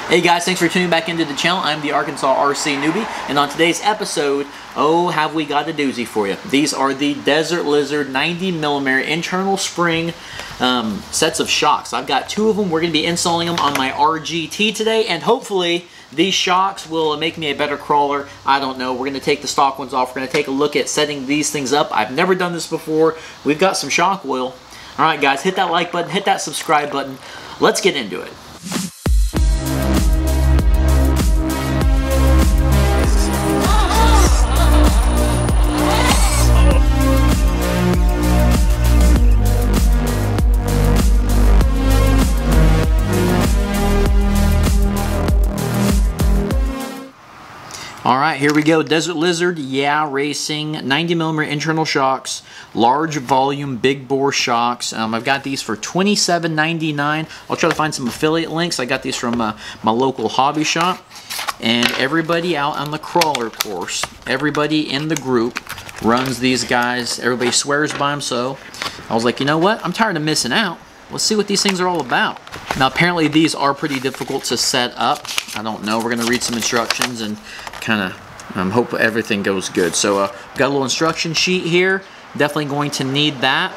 Hey guys, thanks for tuning back into the channel. I'm the Arkansas RC newbie, and on today's episode, oh, have we got a doozy for you. These are the Desert Lizard 90mm internal spring sets of shocks. I've got two of them. We're going to be installing them on my RGT today, and hopefully these shocks will make me a better crawler. I don't know. We're going to take the stock ones off. We're going to take a look at setting these things up. I've never done this before. We've got some shock oil. All right, guys, hit that like button, hit that subscribe button. Let's get into it. Alright, here we go. Desert Lizard, yeah, racing, 90mm internal shocks, large volume, big bore shocks. I've got these for $27.99. I'll try to find some affiliate links. I got these from my local hobby shop. And everybody out on the crawler course, everybody in the group runs these guys. Everybody swears by them, so I was like, you know what? I'm tired of missing out. Let's see what these things are all about. Now, apparently these are pretty difficult to set up. I don't know. We're going to read some instructions and kind of hope everything goes good. So, got a little instruction sheet here. Definitely going to need that.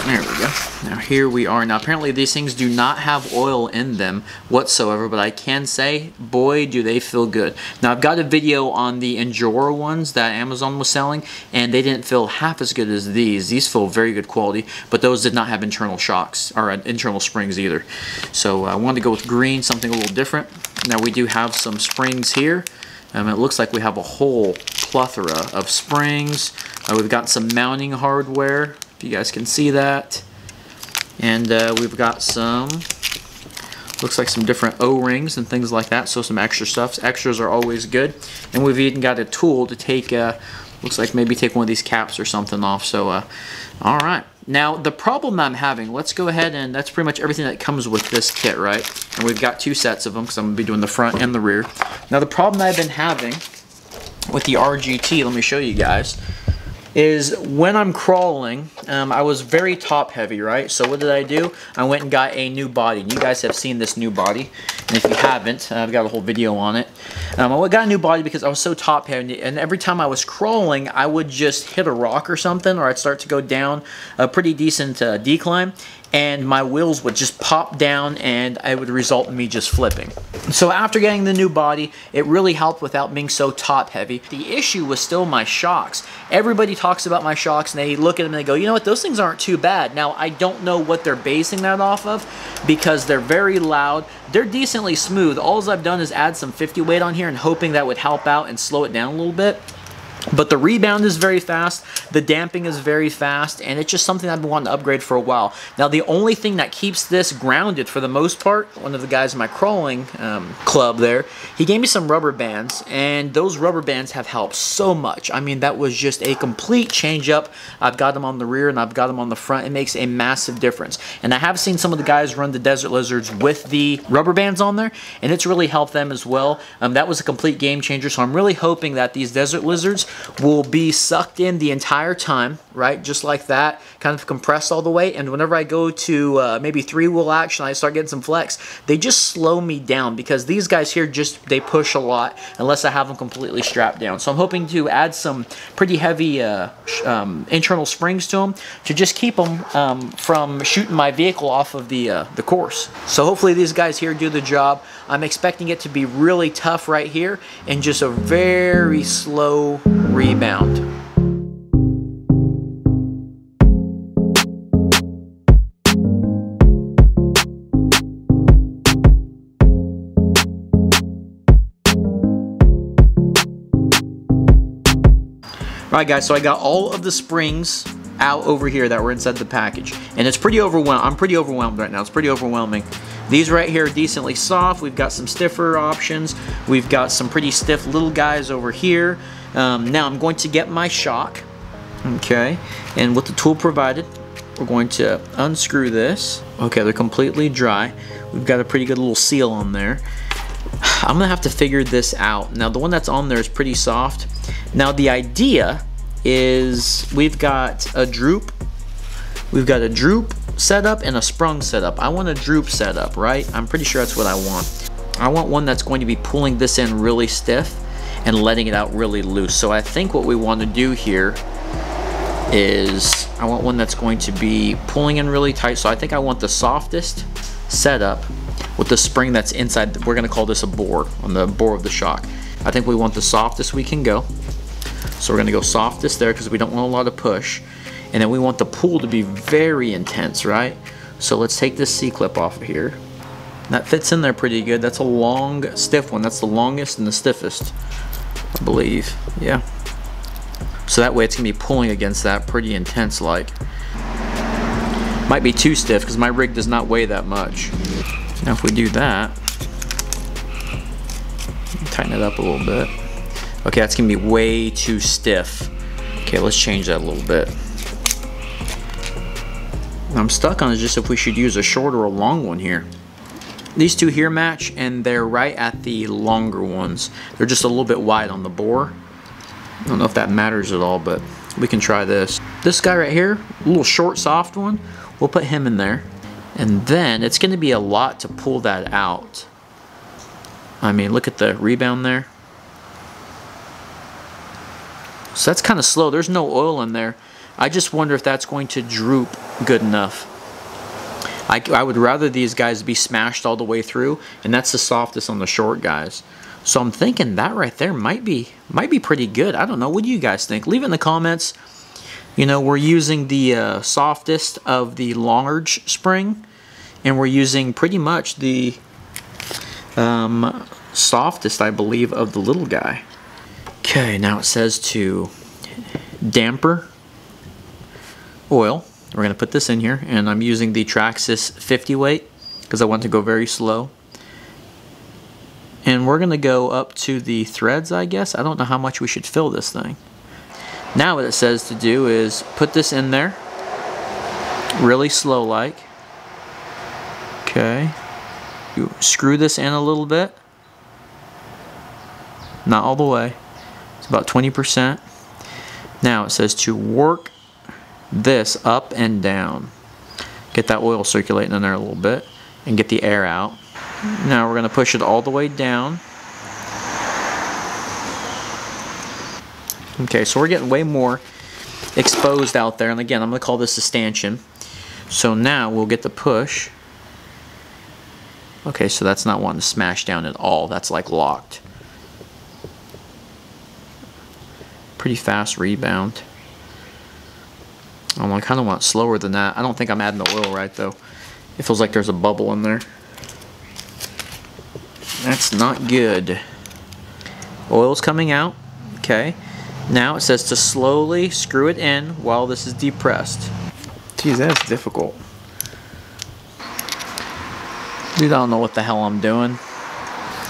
There we go. Now here we are. Now apparently these things do not have oil in them whatsoever, but I can say, boy, do they feel good. Now I've got a video on the Endura ones that Amazon was selling, and they didn't feel half as good as these. These feel very good quality, but those did not have internal shocks, or internal springs either. So I wanted to go with green, something a little different. Now we do have some springs here. It looks like we have a whole plethora of springs. We've got some mounting hardware, if you guys can see that. And we've got some, looks like some different O-rings and things like that, so some extra stuff. Extras are always good. And we've even got a tool to take, looks like maybe take one of these caps or something off. So, alright. Now, the problem I'm having, let's go ahead, and that's pretty much everything that comes with this kit, right? And we've got two sets of them, because I'm going to be doing the front and the rear. Now, the problem I've been having with the RGT, let me show you guys, is when I'm crawling, I was very top heavy, right? So what did I do? I went and got a new body. You guys have seen this new body, and if you haven't, I've got a whole video on it. I got a new body because I was so top heavy, and every time I was crawling, I would just hit a rock or something, or I'd start to go down a pretty decent decline, and my wheels would just pop down, and it would result in me just flipping. So after getting the new body, it really helped without being so top heavy. The issue was still my shocks. Everybody talks about my shocks, and they look at them and they go, you know what, those things aren't too bad. Now, I don't know what they're basing that off of, because they're very loud. They're decently smooth. All I've done is add some 50 weight on here and hoping that would help out and slow it down a little bit. But the rebound is very fast, the damping is very fast, and it's just something I've been wanting to upgrade for a while. Now, the only thing that keeps this grounded for the most part, one of the guys in my crawling club there, he gave me some rubber bands, and those rubber bands have helped so much. I mean, that was just a complete change up. I've got them on the rear and I've got them on the front. It makes a massive difference. And I have seen some of the guys run the Desert Lizards with the rubber bands on there, and it's really helped them as well. That was a complete game changer, so I'm really hoping that these Desert Lizards will be sucked in the entire time, right? Just like that, kind of compressed all the way. And whenever I go to maybe 3-wheel action, I start getting some flex, they just slow me down, because these guys here they push a lot unless I have them completely strapped down. So I'm hoping to add some pretty heavy internal springs to them to just keep them from shooting my vehicle off of the course. So hopefully these guys here do the job. I'm expecting it to be really tough right here and just a very slow rebound. Alright guys, so I got all of the springs out over here that were inside the package, and it's pretty overwhelming. I'm pretty overwhelmed right now. It's pretty overwhelming. These right here are decently soft. We've got some stiffer options. We've got some pretty stiff little guys over here. Now I'm going to get my shock, okay, and with the tool provided, we're going to unscrew this. Okay, they're completely dry. We've got a pretty good little seal on there. I'm gonna have to figure this out. Now the one that's on there is pretty soft. Now the idea is we've got a droop setup and a sprung setup. I want a droop setup, right? I'm pretty sure that's what I want. I want one that's going to be pulling this in really stiff and letting it out really loose. So I think what we want to do here is I want one that's going to be pulling in really tight. So I think I want the softest setup with the spring that's inside. We're going to call this a bore, on the bore of the shock. I think we want the softest we can go. So we're going to go softest there because we don't want a lot of push. And then we want the pull to be very intense, right? So let's take this C-clip off of here. That fits in there pretty good. That's a long, stiff one. That's the longest and the stiffest, I believe. Yeah. So that way it's going to be pulling against that pretty intense like. Might be too stiff because my rig does not weigh that much. Now if we do that, tighten it up a little bit. Okay, that's going to be way too stiff. Okay, let's change that a little bit. I'm stuck on is just if we should use a short or a long one here. These two here match, and they're right at the longer ones. They're just a little bit wide on the bore. I don't know if that matters at all, but we can try this. This guy right here, a little short, soft one, we'll put him in there. And then it's going to be a lot to pull that out. I mean, look at the rebound there. So that's kind of slow. There's no oil in there. I just wonder if that's going to droop good enough. I would rather these guys be smashed all the way through, and that's the softest on the short guys. So I'm thinking that right there might be pretty good. I don't know. What do you guys think? Leave it in the comments. You know, we're using the softest of the large spring, and we're using pretty much the softest, I believe, of the little guy. Okay, now it says to damper oil. We're going to put this in here, and I'm using the Traxxas 50 weight because I want to go very slow. And we're going to go up to the threads, I guess. I don't know how much we should fill this thing. Now what it says to do is put this in there really slow like. Okay. You screw this in a little bit. Not all the way. It's about 20%. Now it says to work this up and down. Get that oil circulating in there a little bit and get the air out. Now we're going to push it all the way down. Okay, so we're getting way more exposed out there, and again I'm going to call this a stanchion. So now we'll get the push. Okay, so that's not wanting to smash down at all. That's like locked. Pretty fast rebound. I kind of want it slower than that. I don't think I'm adding the oil right though. It feels like there's a bubble in there. That's not good. Oil's coming out. Okay. Now it says to slowly screw it in while this is depressed. Geez, that's difficult. Dude, I don't know what the hell I'm doing.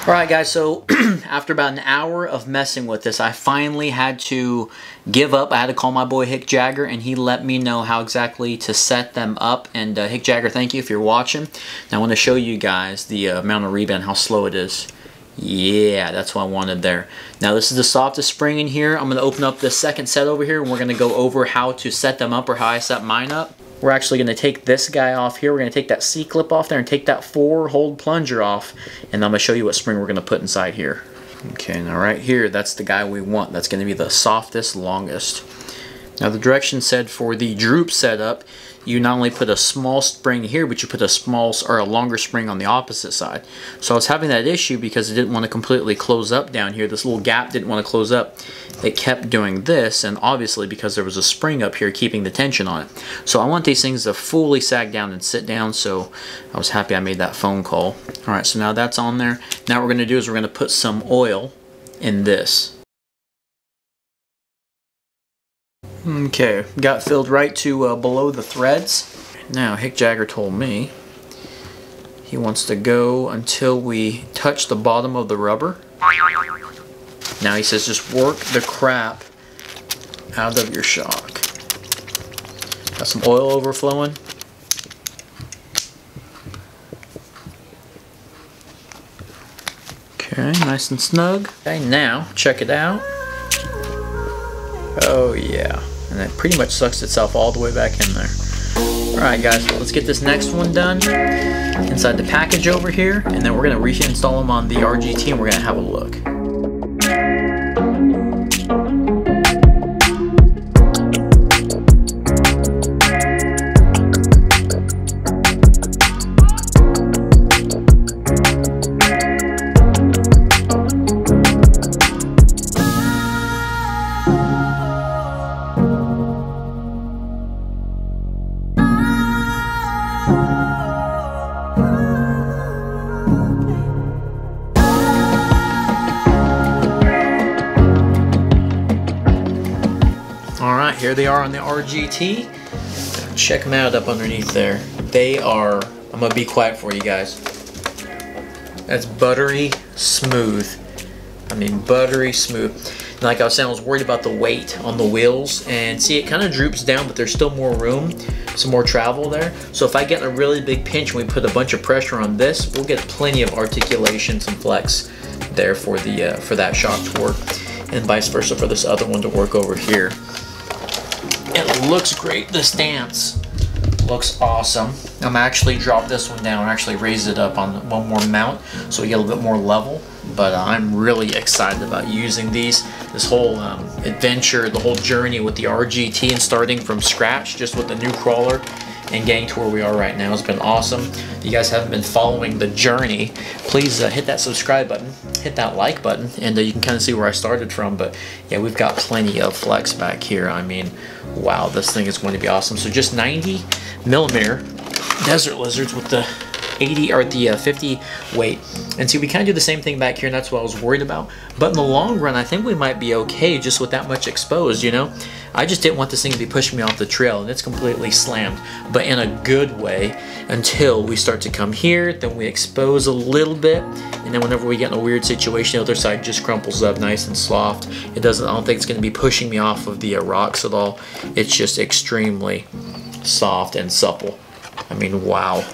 Alright guys, so after about an hour of messing with this, I finally had to give up. I had to call my boy Hick Jagger, and he let me know how exactly to set them up. And Hick Jagger, thank you if you're watching. Now I want to show you guys the amount of rebound, how slow it is. Yeah, that's what I wanted there. Now this is the softest spring in here. I'm going to open up the second set over here, and we're going to go over how to set them up, or how I set mine up. We're actually going to take this guy off here. We're going to take that C-clip off there and take that 4-hole plunger off. And I'm going to show you what spring we're going to put inside here. Okay, now right here, that's the guy we want. That's going to be the softest, longest. Now the direction said for the droop setup, you not only put a small spring here, but you put a small or a longer spring on the opposite side. So I was having that issue because it didn't want to completely close up down here. This little gap didn't want to close up. It kept doing this, and obviously because there was a spring up here keeping the tension on it. So I want these things to fully sag down and sit down, so I was happy I made that phone call. Alright, so now that's on there. Now what we're going to do is we're going to put some oil in this. Okay, got filled right to below the threads. Now Hick Jagger told me he wants to go until we touch the bottom of the rubber. Now he says just work the crap out of your shock. Got some oil overflowing. Okay, nice and snug. Okay, now check it out. Oh yeah, and that pretty much sucks itself all the way back in there. Alright guys, let's get this next one done inside the package over here, and then we're going to reinstall them on the RGT and we're going to have a look. Alright, here they are on the RGT. Check them out up underneath there. They are, I'm going to be quiet for you guys. That's buttery smooth. I mean, buttery smooth. And like I was saying, I was worried about the weight on the wheels. And see, it kind of droops down, but there's still more room, some more travel there. So if I get in a really big pinch and we put a bunch of pressure on this, we'll get plenty of articulation, some flex there for the for that shock to work. And vice versa for this other one to work over here. It looks great. The stance looks awesome. I'm actually dropped this one down and actually raised it up on one more mount so we get a little bit more level. But I'm really excited about using these. This whole adventure, the whole journey with the RGT and starting from scratch just with the new crawler and getting to where we are right now has been awesome. If you guys haven't been following the journey, please hit that subscribe button, hit that like button, and you can kind of see where I started from. But yeah, we've got plenty of flex back here. I mean, wow, this thing is going to be awesome. So just 90mm desert lizards with the 80 or the 50 weight. And see, we kind of do the same thing back here, and that's what I was worried about. But in the long run, I think we might be okay just with that much exposed, you know? I just didn't want this thing to be pushing me off the trail, and it's completely slammed, but in a good way until we start to come here, then we expose a little bit, and then whenever we get in a weird situation, the other side just crumples up nice and soft. It doesn't, I don't think it's going to be pushing me off of the rocks at all. It's just extremely soft and supple. I mean, wow.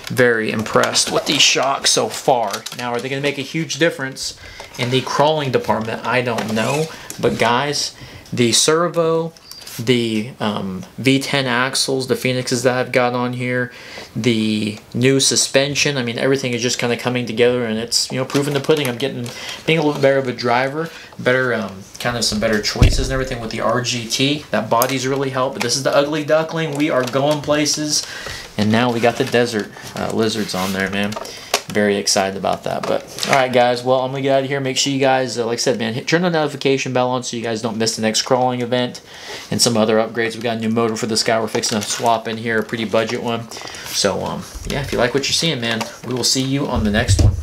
Very impressed with these shocks so far. Now, are they going to make a huge difference in the crawling department? I don't know. But guys, the servo, the V10 axles, the Phoenixes that I've got on here, the new suspension, I mean, everything is just kind of coming together, and it's, you know, proving the pudding. I'm being a little bit better of a driver, better, kind of some better choices and everything with the RGT. That body's really helped, but this is the ugly duckling. We are going places. And now we got the desert lizards on there, man. Very excited about that. But all right, guys. Well, I'm gonna get out of here. Make sure you guys, like I said, man, turn the notification bell on so you guys don't miss the next crawling event and some other upgrades. We got a new motor for this guy. We're fixing to swap in here, a pretty budget one. So yeah, if you like what you're seeing, man, we will see you on the next one.